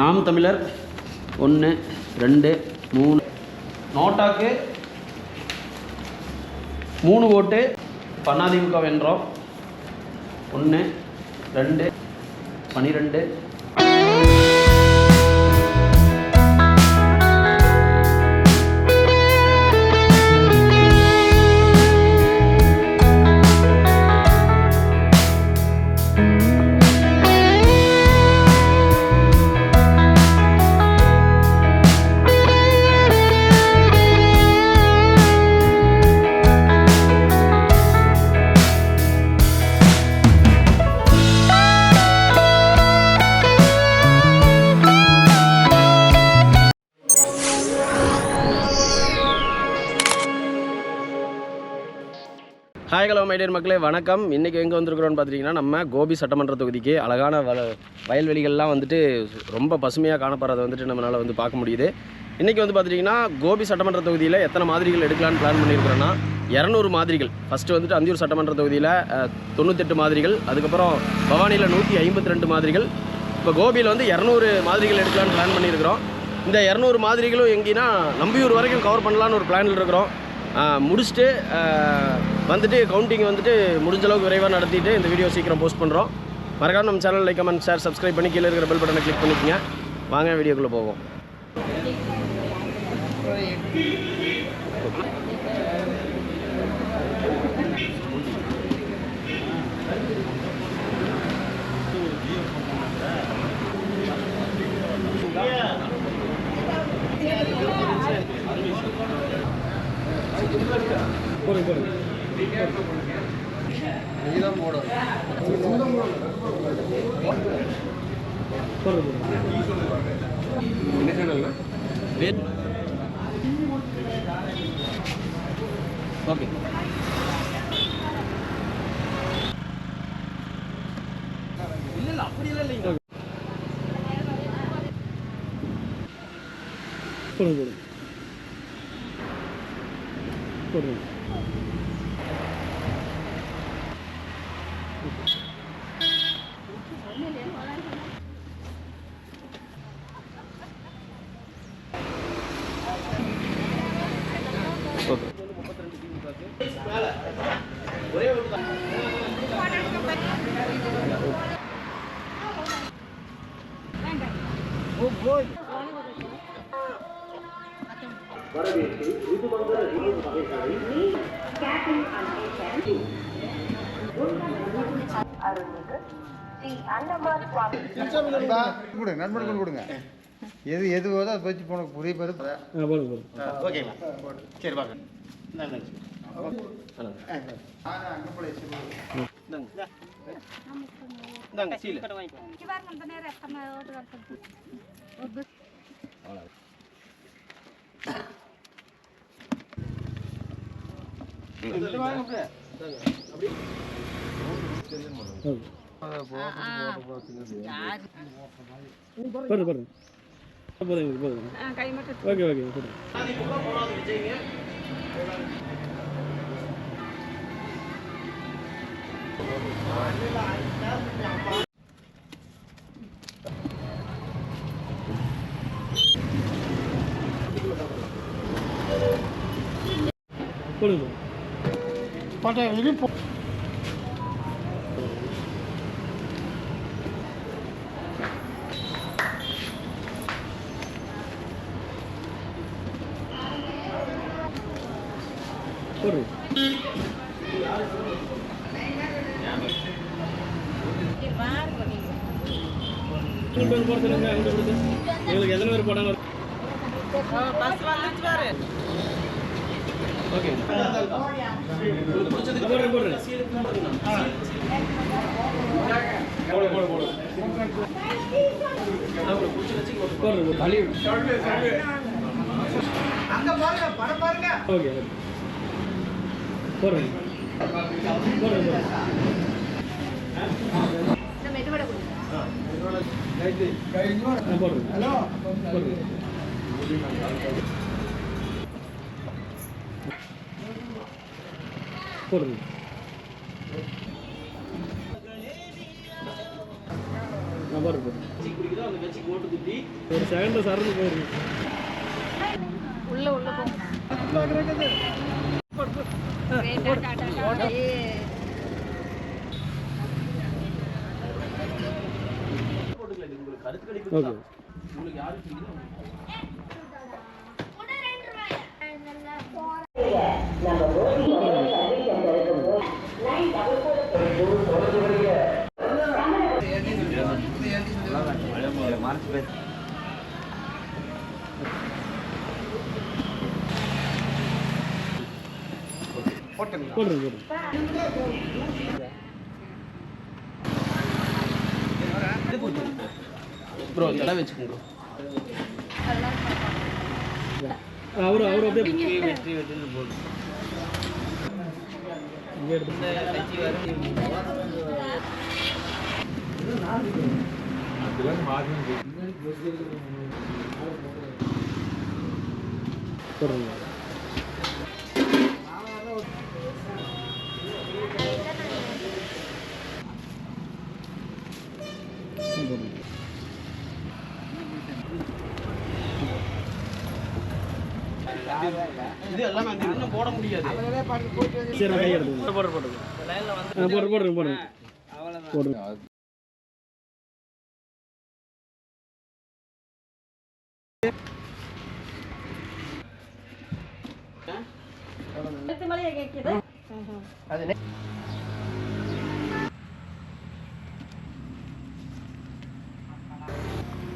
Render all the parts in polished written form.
நாம் தமிழர் 1 2 3 நோட்டாக்கு 3 ஓட்டு. அதிமுக வென்றோம். 1 2 12. ஹாய் ஹலோ மைடியர் மக்களே, வணக்கம். இன்றைக்கி எங்கே வந்திருக்கிறோன்னு பார்த்துட்டிங்கன்னா, நம்ம கோபி சட்டமன்ற தொகுதிக்கு அழகான வயல்வெளிகள்லாம் வந்துட்டு ரொம்ப பசுமையாக காணப்படுறதை வந்துட்டு நம்மளால் வந்து பார்க்க முடியுது. இன்றைக்கி வந்து பார்த்துட்டிங்கன்னா, கோபி சட்டமன்ற தொகுதியில் எத்தனை மாதிரிகள் எடுக்கலான்னு பிளான் பண்ணியிருக்கிறோன்னா 200 மாதிரிகள். ஃபஸ்ட்டு வந்துட்டு அந்தியூர் சட்டமன்ற தொகுதியில் 98 மாதிரிகள், அதுக்கப்புறம் பவானியில் 152 மாதிரிகள், இப்போ கோபியில் வந்து 200 மாதிரிகள் எடுக்கலான்னு பிளான் பண்ணியிருக்கிறோம். இந்த 200 மாதிரிகளும் எங்கேன்னா நம்பியூர் வரைக்கும் கவர் பண்ணலான்னு ஒரு பிளானில் இருக்கிறோம். முடிச்சுட்டு வந்துட்டு கவுண்டிங் வந்துட்டு முடிஞ்சளவுக்கு விரைவாக நடத்திட்டு இந்த வீடியோ சீக்கிரம் போஸ்ட் பண்ணுறோம். மறக்காம நம்ம channel like comment share subscribe பண்ணி கீழே இருக்கிற பெல் பட்டனை கிளிக் பண்ணிக்கோங்க. வாங்க வீடியோக்குள்ளே போவோம். ஓகே, இல்லை அப்படியெல்லாம் இல்லைங்க. போடுங்க போடுங்க. ஒரே ஒரு வரவேற்று ரிதுமங்கல நீர் வகைகளை நண்பர்கள் கொடுங்க. எது எது போதோ அதை வச்சு போன புரிய பேர். ஓகேங்களா? சரி வாங்க. எங்களுக்கு எத்தனை பேர் போடாங்க? ஓகே, போடுங்க. நம்பர் போடுங்க. அந்த கட்சிக்கு ஓட்டு குத்தி ஒரு செகண்டில் சறந்து போயிருக்கு. உள்ள உள்ள போ. உங்களுக்கு கருத்து கணிப்பு ஓகே. உங்களுக்கு யாருக்கு போட்டுருங்க போட்டுருங்க. ப்ரோ இதெல்லாம் வச்சுக்கோங்க அவரு அப்படியே வெற்றி வெற்றின்னு போடுங்க. இங்கே எடுத்து போடுறீங்க. இது எல்லாமே அந்த இன்னும் போட முடியாது. சரி நான் கை எடுத்து போடுறேன் போடுறேன்.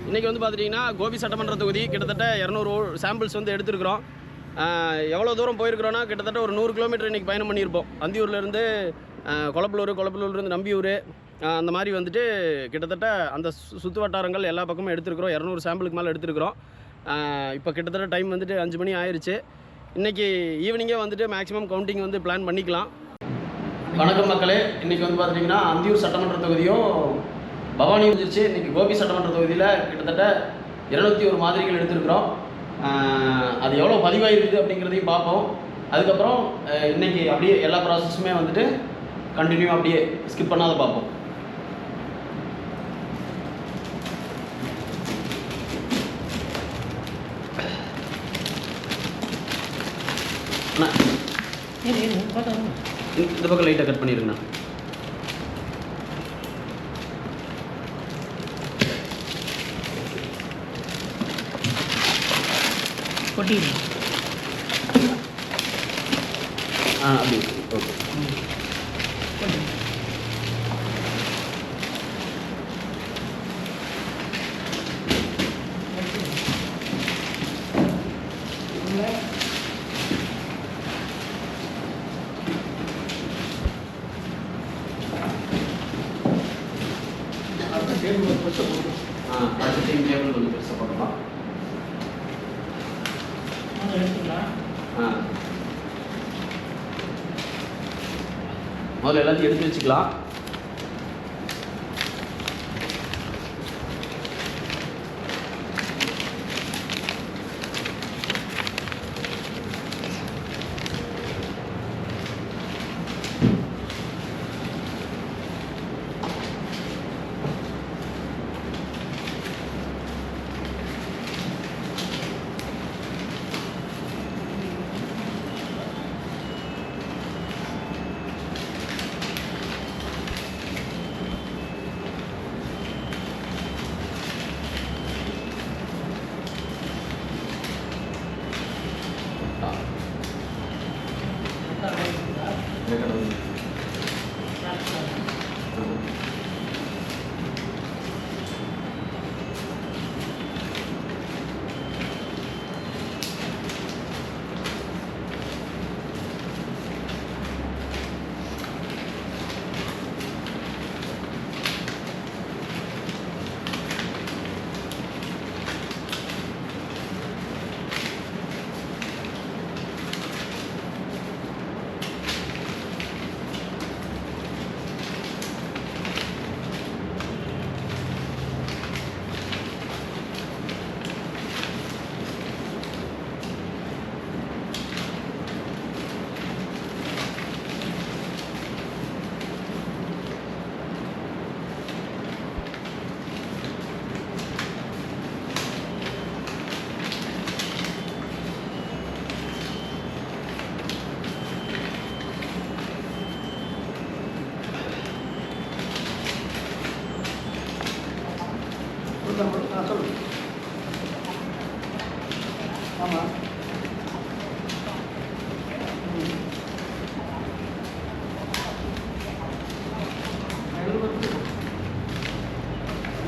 இன்றைக்கி வந்து பார்த்துட்டிங்கன்னா கோபி சட்டமன்ற தொகுதி கிட்டத்தட்ட 200 சாம்பிள்ஸ் வந்து எடுத்துருக்குறோம். எவ்வளோ தூரம் போயிருக்கிறோன்னா கிட்டத்தட்ட ஒரு 100 கிலோமீட்டர் இன்றைக்கி பயணம் பண்ணியிருப்போம். அந்தியூர்லேருந்து கொளப்பலூர் நம்பியூர் அந்த மாதிரி வந்துட்டு கிட்டத்தட்ட அந்த சுற்று வட்டாரங்கள் எல்லா பக்கமும் எடுத்துருக்குறோம். 200 சாம்பிளுக்கு மேலே எடுத்துருக்குறோம். இப்போ கிட்டத்தட்ட டைம் வந்துட்டு 5 மணி ஆயிடுச்சு. இன்றைக்கி ஈவினிங்கே வந்துட்டு மேக்ஸிமம் கவுண்டிங் வந்து பிளான் பண்ணிக்கலாம். வணக்கம் மக்களே, இன்றைக்கி வந்து பார்த்துட்டிங்கன்னா அந்தியூர் சட்டமன்ற தொகுதியும் பவானி வந்துருச்சு. இன்றைக்கி கோபி சட்டமன்ற தொகுதியில் கிட்டத்தட்ட 201 மாதிரிகள் எடுத்துருக்குறோம். அது எவ்வளோ பதிவாயிருக்குது அப்படிங்கிறதையும் பார்ப்போம். அதுக்கப்புறம் இன்றைக்கி அப்படியே எல்லா ப்ராசஸுமே வந்துட்டு கண்டினியூ அப்படியே ஸ்கிப் பண்ணாத பார்ப்போம். இந்த பக்கம் லைட்டாக கட் பண்ணிடுங்கண்ணா. அப்படி ஓகே. அடுத்த டைம் டேபிள் கொஞ்சம் பெருசாக போடலாம். முதல்ல எல்லாத்தையும் எடுத்து வச்சுக்கலாம். சொல்லுங்க. ஆமாம்.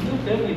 இன்னும் தேவை.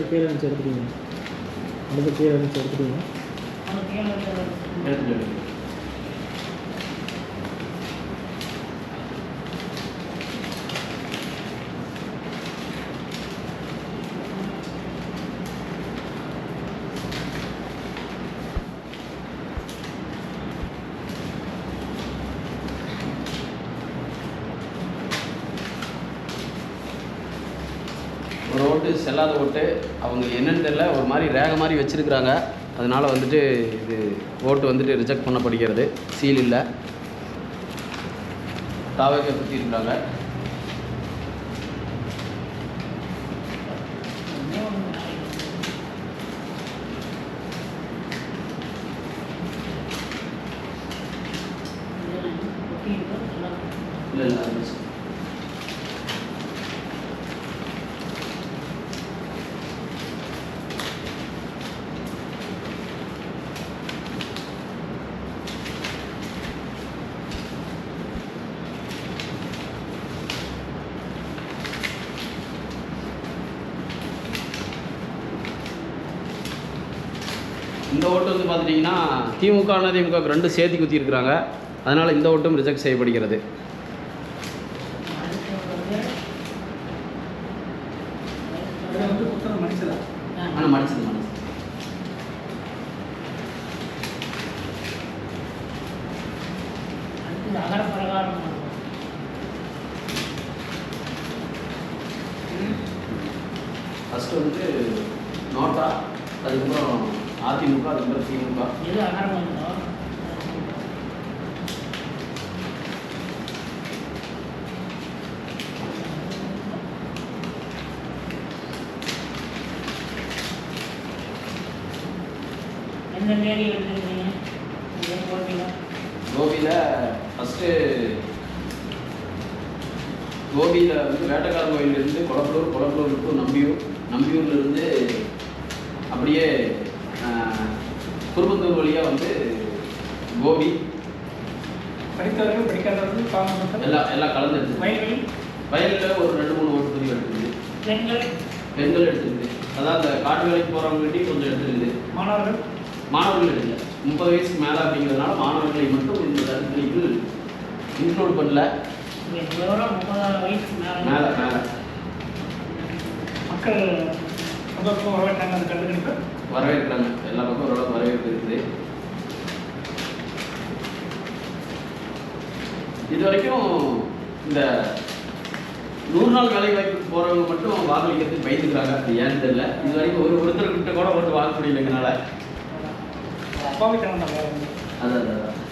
கீழே வச்சு எடுத்துட்டீங்க. அடுத்து கீழே வச்சு எடுத்துட்டீங்க. ஒரு ஓட்டு செல்லாத ஓட்டு அவங்க என்னன்னு தெரியல, ஒரு மாதிரி ரேகை மாதிரி வச்சுருக்குறாங்க. அதனால் வந்துட்டு இது ஓட்டு வந்துட்டு ரிஜெக்ட் பண்ணப்படுகிறது. சீல் இல்லை, தாவகை பற்றி இருக்கிறாங்க. இல்லை இல்லை இந்த ஓட்டு வந்து பார்த்துட்டிங்கன்னா திமுக அதிமுக ரெண்டு சேர்த்து குத்திருக்கிறாங்க. அதனால் இந்த ஓட்டும் ரிஜெக்ட் செய்யப்படுகிறது. ஆனால் மடிச்சது ஃபஸ்ட்டு வந்து நோட்டா, அதுக்கப்புறம் அதிமுக, அதுக்கப்புறம் திமுக. கோபியில் ஃபஸ்ட்டு கோபியில் வந்து வேட்டக்கார கோயிலிருந்து கொளப்பலூர் டு நம்பியூர்லேருந்து அப்படியே குருபத்தூர் வழியாக வந்து கோபி படித்தவர்கள் படிக்காதவர்கள் எல்லாம் கலந்து எடுத்து வயலில் ஒரு 2-3 ஓட்டு பதிவு எடுத்துருது. பெண்கள் எடுத்துருது. அதான் அந்த காட்டு வேலைக்கு போகிறவங்ககிட்டையும் கொஞ்சம் எடுத்துருது. மாணவர்கள் எடுக்கல. 30 வயசுக்கு மேலே அப்படிங்கிறதுனால மாணவர்களை மட்டும் இந்த தடுப்பணிகள் இன்க்ளூட் பண்ணல. மேலே மக்கள் வரவேற்கிறாங்க. எல்லா பக்கம் ஓரளவு வரவேற்பு இருக்குது. இது வரைக்கும் இந்த 100 நாள் வேலை வாய்ப்புக்கு போகிறவங்க மட்டும் வாக்களிக்கிறதுக்கு பயந்துக்கிறாங்க. அது ஏன்னு தெரியல. இது வரைக்கும் ஒருத்தர்கிட்ட கூட ஓட்டு வாங்க முடியலைங்கனால அதான்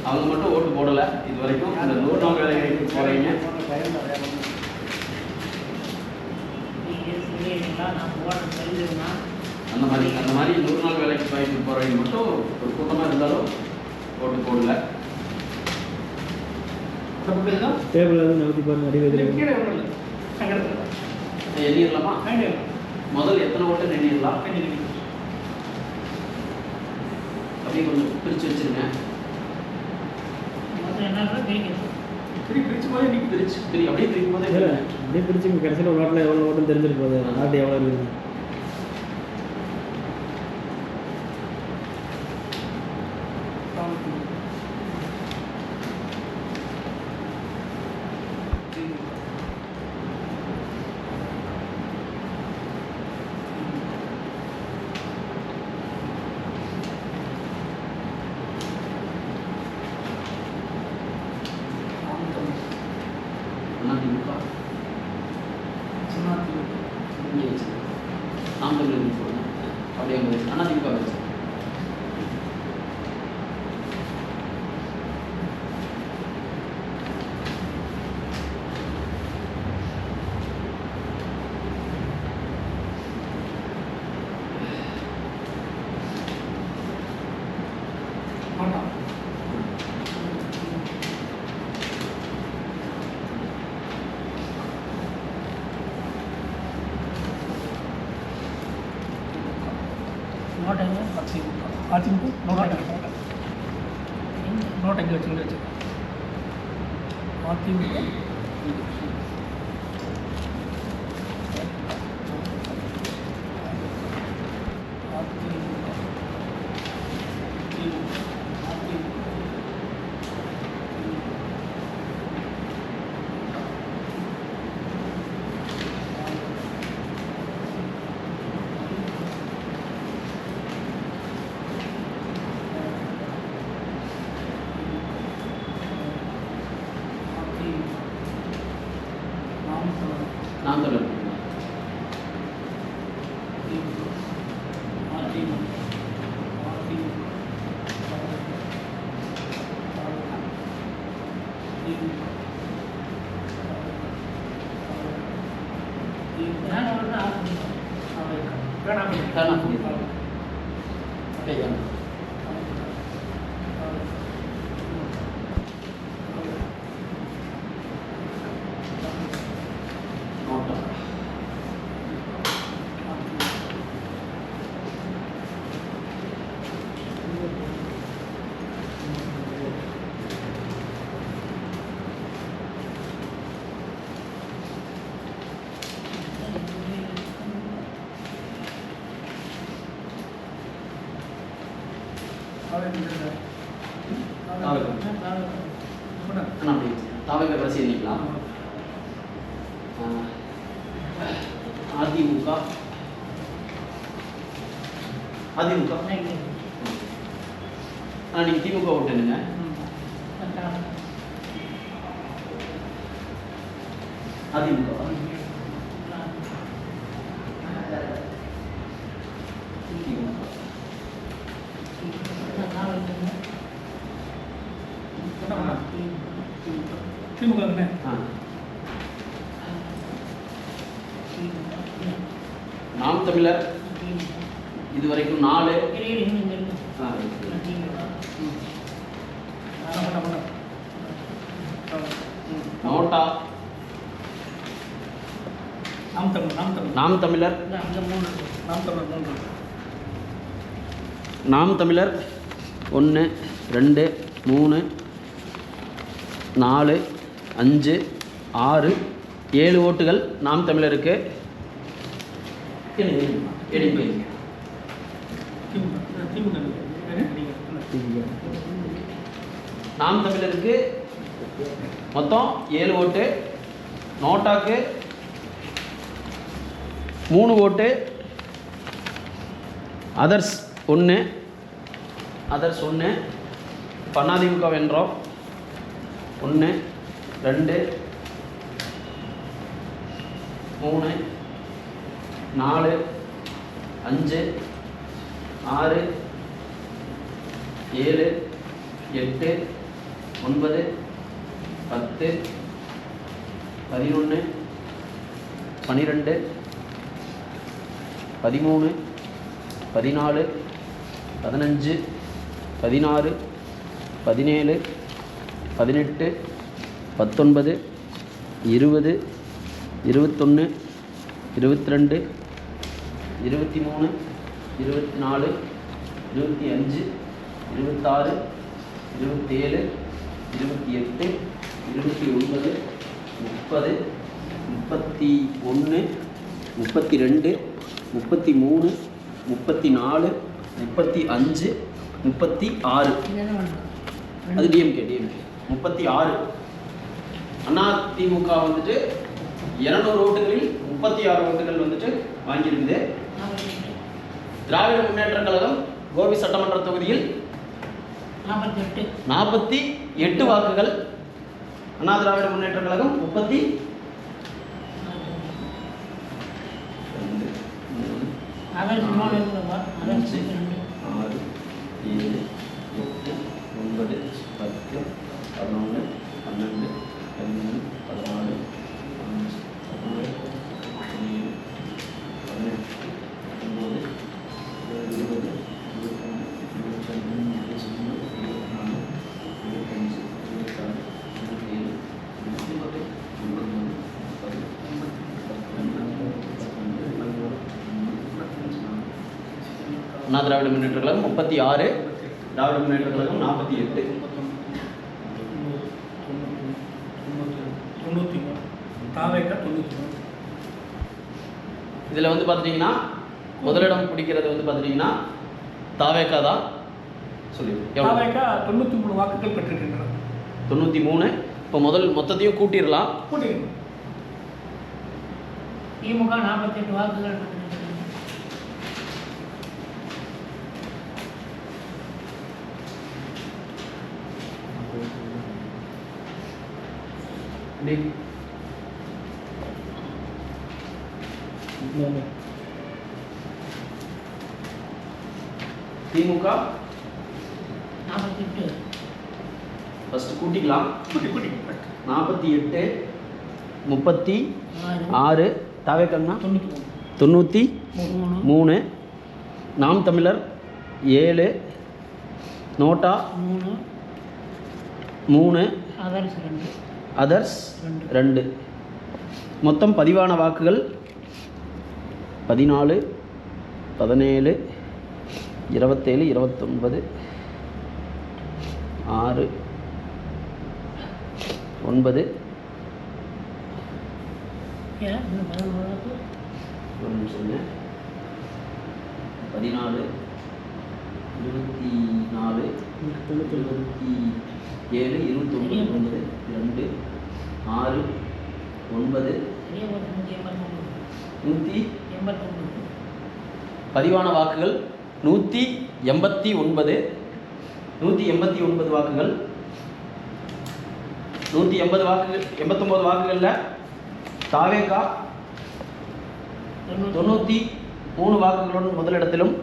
அவங்க மட்டும் ஓட்டு போடலை இது வரைக்கும். இந்த 100 நாள் வேலை வாய்ப்புக்கு போகிறீங்க அந்த மாதிரி 100 நாள் வேலைக்கு வாய்ப்புக்கு போகிறவங்க மட்டும் ஒரு கூட்டமாக இருந்தாலும் ஓட்டு போடலை. டேபிள் நகர்த்தி பாருங்க. எண்ணிடலாமா? முதல் எத்தனை ஓட்டு எண்ணிடலாம்? அப்படியே கொஞ்சம் பிரித்து வச்சுருங்க. அப்படியே பிரிக்கும் போதே இல்லை அப்படியே பிரிச்சு கடைசியில் ஒரு நாட்டில் எவ்வளோ ஓட்டுன்னு தெரிஞ்சிட்டு போகுது நாட்டு எவ்வளோ இருக்குது. அதிமுக இங்கே வச்சு நாம் தமிழர் போடணும் அப்படியே அதிமுக வச்சு நோட் எங்கே வச்சு அதிமுக நாம் தமிழர் தாவக கடைசி எண்ணிக்கலாம். அதிமுக அதிமுக நீங்கள் திமுக ஓட்டுனுங்க. அதிமுக திமுக நாம் தமிழர் இதுவரைக்கும் 4 நோட்டா நாம் தமிழர் நாம் தமிழர் 1 2 3 4 5 6 7 ஓட்டுகள் நாம் தமிழருக்கு. நாம் தமிழருக்கு மொத்தம் 7 ஓட்டு, நோட்டாக்கு 3 ஓட்டு, அதர்ஸ் 1 அதிமுக வென்றோம். 1 2 3 4 5 6 7 8 9 10 11 12 13 14 15 16 17 18 19 20 21 22 23 24 25 26 27 28, 29, 30, 31, 32, 33, 34, 35, 36. அது டிஎம்கே 36. அண்ணா திமுக வந்துட்டு 200 ஓட்டுகளில் 36 ஓட்டுகள் வந்துட்டு வாங்கியிருக்குது. திராவிட முன்னேற்ற கழகம் கோபி சட்டமன்ற தொகுதியில் 48 வாக்குகள். அண்ணா திராவிட முன்னேற்ற கழகம் 30, 5, 6, 7, 8, 9, 10, 11, 12, 13, 14, 15, 16, 17, 18, 19, 20, 21, 22, 23, 24, 25, 26. திராவிட முன்னேற்ற கழகம் 36, திராவிட முன்னேற்ற கழகம் 48. 93 தாவேக்கா 93. இதில் வந்து பார்த்துட்டிங்கன்னா முதலிடம் பிடிக்கிறது வந்து பார்த்துட்டிங்கன்னா தாவேக்கா தான். சொல்லி தாவேக்கா 93 வாக்குகள் பெற்றிருக்கின்றனர். 93. இப்போ மொத்தத்தையும் கூட்டிடலாம். திமுக 48 வாக்குகள் பெற்றிருக்கிறது. திமுக 48. ஃபர்ஸ்ட் கூட்டிக்கலாம். 48, 36, தாவேக்கா 93, நாம் தமிழர் 7, நோட்டா 3, அதர்ஸ் 2. மொத்தம் பதிவான வாக்குகள் 14, 17, 27, 29, 6, 9. ஒரு நிமிஷங்க. 14, 24, 27, 29, 2, 6, 9, 189. பதிவான வாக்குகள் 189. 189 வாக்குகள். 180 வாக்குகள். 89 வாக்குகளில் தாவேக்கா 93 வாக்குகளுடன் முதலிடத்திலும்,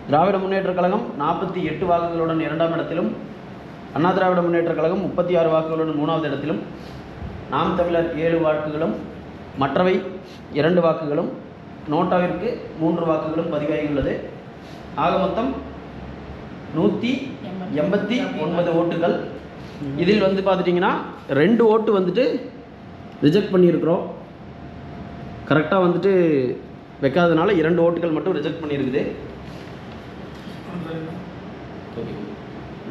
திராவிட முன்னேற்ற கழகம் 48 வாக்குகளுடன் 2ஆம் இடத்திலும், அண்ணா திராவிட முன்னேற்ற கழகம் 36 வாக்குகளுடன் 3வது இடத்திலும், நாம் தமிழர் 7 வாக்குகளும், மற்றவை 2 வாக்குகளும், நோட்டாவிற்கு 3 வாக்குகளும் பதிவாகியுள்ளது. ஆக மொத்தம் 189 ஓட்டுகள். இதில் வந்து பார்த்துட்டிங்கன்னா 2 ஓட்டு வந்துட்டு ரிஜெக்ட் பண்ணியிருக்கிறோம். கரெக்டாக வந்துட்டு வைக்காதனால 2 ஓட்டுகள் மட்டும் ரிஜெக்ட் பண்ணியிருக்குது. ஓகே,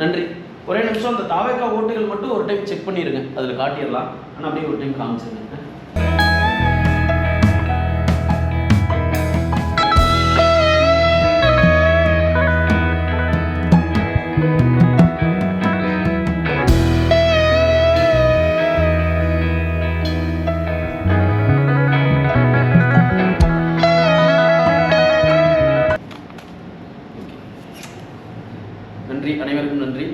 நன்றி. ஒரே நிமிஷம் அந்த தாவேக்கா ஓட்டுகள் மட்டும் ஒரு டைம் செக் பண்ணிடுங்க. அதில் காட்டிடலாம். ஆனால் அப்படியே ஒரு டைம் காமிச்சிருங்க. நன்றி, அனைவருக்கும் நன்றி.